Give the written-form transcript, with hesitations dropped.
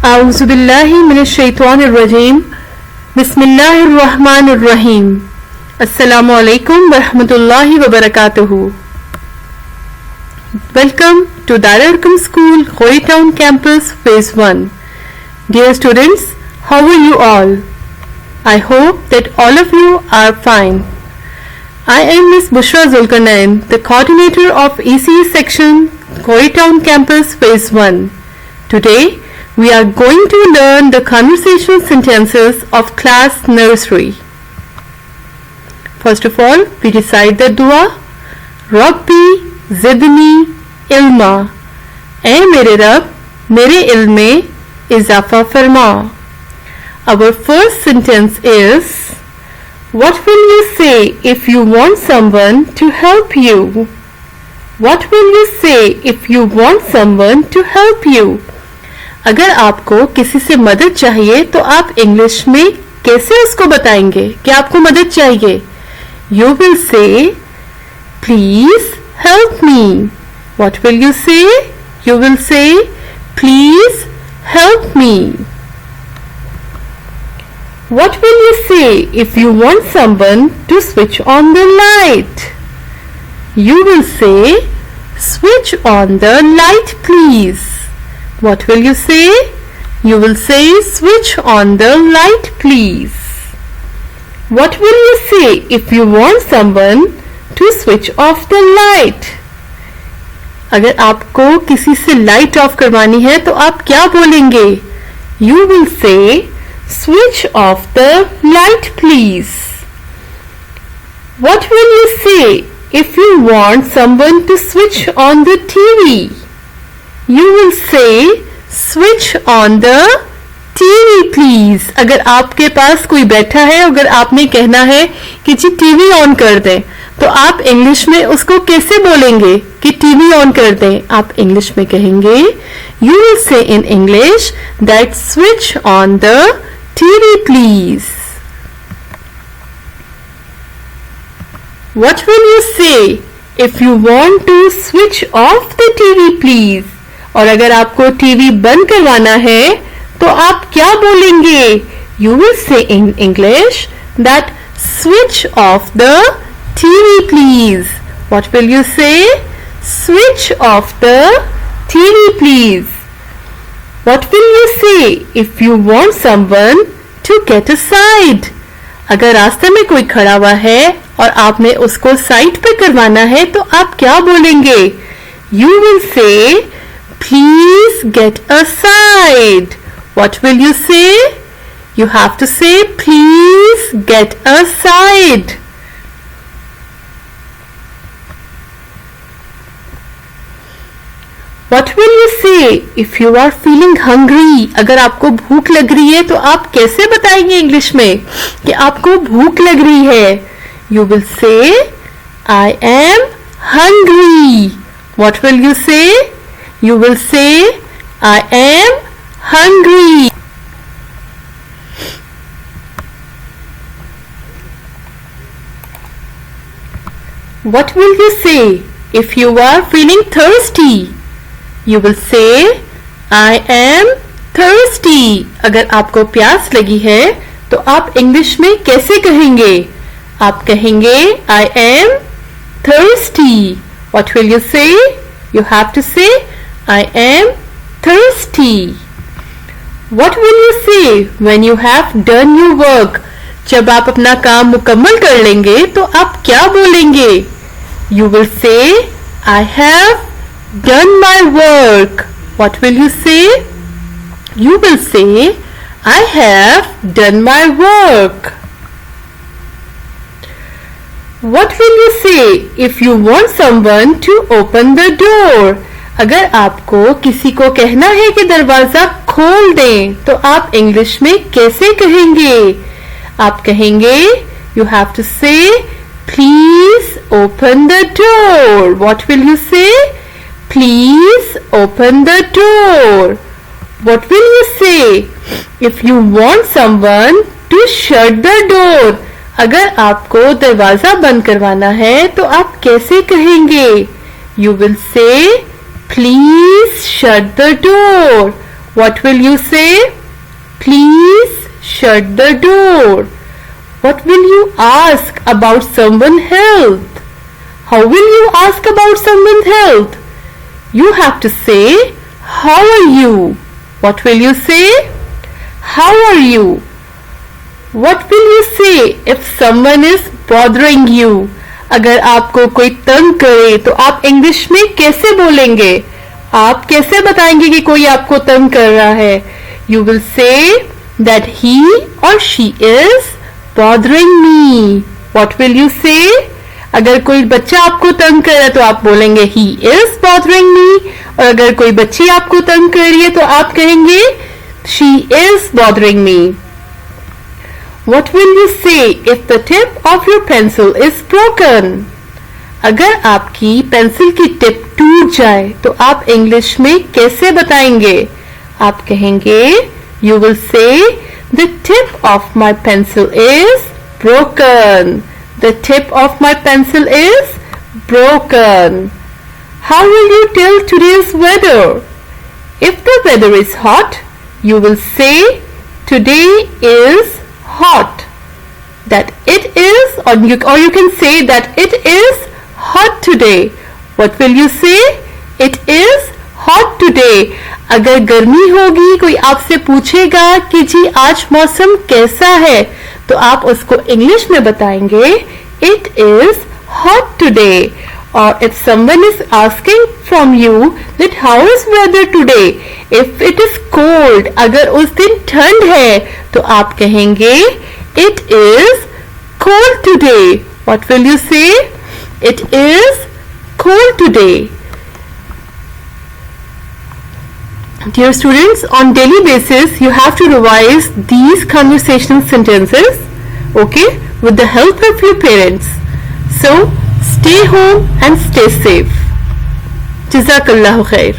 आऊज़ुबिल्लाहि मिनश्शैतानिर्रजीम बिस्मिल्लाहिर्रहमानिर्रहीम अस्सलामु अलैकुम वरहमतुल्लाहि वबरकातुहू. Welcome to Darul Arqam School, Khori Town Campus, Phase 1. Dear students, how are you all? I hope that all of you are fine. I am Miss Bushra Zulkarnain, the coordinator of ECE section, Khori Town Campus, Phase 1. Today, we are going to learn the conversational sentences of class nursery. First of all, we recite the dua. Rabbi zidni ilma. ऐ मेरे रब मेरे इल्म में इजाफा फरमा. Our first sentence is, what will you say if you want someone to help you? What will you say if you want someone to help you? अगर आपको किसी से मदद चाहिए तो आप इंग्लिश में कैसे उसको बताएंगे कि आपको मदद चाहिए? You will say, please help me. What will you say? You will say, please help me. What will you say if you want someone to switch on the light? You will say, switch on the light please. What will you say? You will say, switch on the light please. What will you say if you want someone to switch off the light? अगर आपको किसी से light of करवानी है तो आप क्या बोलेंगे? You will say, switch off the light please. What will you say if you want someone to switch on the TV? You will say, switch on the TV please. अगर आपके पास कोई बैठा है, अगर आपने कहना है कि जी टीवी ऑन कर दें, तो आप इंग्लिश में उसको कैसे बोलेंगे कि टीवी ऑन कर दें? आप इंग्लिश में कहेंगे, you will say in English that switch on the TV please. What will you say if you want to switch off the TV please? और अगर आपको टीवी बंद करवाना है तो आप क्या बोलेंगे? You will say in English that switch off the TV please. What will you say? Switch off the TV please. What will you say if you want someone to get aside? अगर रास्ते में कोई खड़ा हुआ है और आपने उसको साइड पे करवाना है तो आप क्या बोलेंगे? You will say, please get aside. What will you say? You have to say, please get aside. What will you say if you are feeling hungry? अगर आपको भूख लग रही है तो आप कैसे बताएंगे इंग्लिश में कि आपको भूख लग रही है? You will say, I am hungry. What will you say? You will say, I am hungry. What will you say if you are feeling thirsty? You will say, I am thirsty. अगर आपको प्यास लगी है तो आप English में कैसे कहेंगे? आप कहेंगे, I am thirsty. What will you say? You have to say, I am thirsty. What will you say when you have done your work? जब आप अपना काम मुकम्मल कर लेंगे तो आप क्या बोलेंगे? You will say, I have done my work. What will you say? You will say, I have done my work. What will you say if you want someone to open the door? अगर आपको किसी को कहना है कि दरवाजा खोल दें तो आप इंग्लिश में कैसे कहेंगे? आप कहेंगे, you have to say, please open the door. What will you say? Please open the door. What will you say if you want someone to shut the door? अगर आपको दरवाजा बंद करवाना है तो आप कैसे कहेंगे? You will say, please shut the door. What will you say? Please shut the door. What will you ask about someone's health? How will you ask about someone's health? You have to say, how are you? What will you say? How are you? What will you say if someone is bothering you? अगर आपको कोई तंग करे तो आप English में कैसे बोलेंगे? आप कैसे बताएंगे कि कोई आपको तंग कर रहा है? You will say that he or she is bothering me. What will you say? अगर कोई बच्चा आपको तंग कर रहा है तो आप बोलेंगे he is bothering me, और अगर कोई बच्ची आपको तंग कर रही है तो आप कहेंगे she is bothering me. What will you say if the tip of your pencil is broken? अगर आपकी पेंसिल की टिप टूट जाए तो आप इंग्लिश में कैसे बताएंगे? आप कहेंगे you will say the tip of my pencil is broken. The tip of my pencil is broken. How will you tell today's weather? If the weather is hot, you will say today is hot. That it is, or you can say that it is hot today. What will you say? It is hot today. अगर गर्मी होगी, कोई आपसे पूछेगा कि जी आज मौसम कैसा है, तो आप उसको इंग्लिश में बताएंगे it is hot today. Or if someone is asking from you that how is weather today, if it is cold, अगर उस दिन ठंड है तो आप कहेंगे it is cold today. What will you say? It is cold today. Dear students, on daily basis you have to revise these conversational sentences, okay, with the help of your parents. So stay home and stay safe. Jazakallahu khair.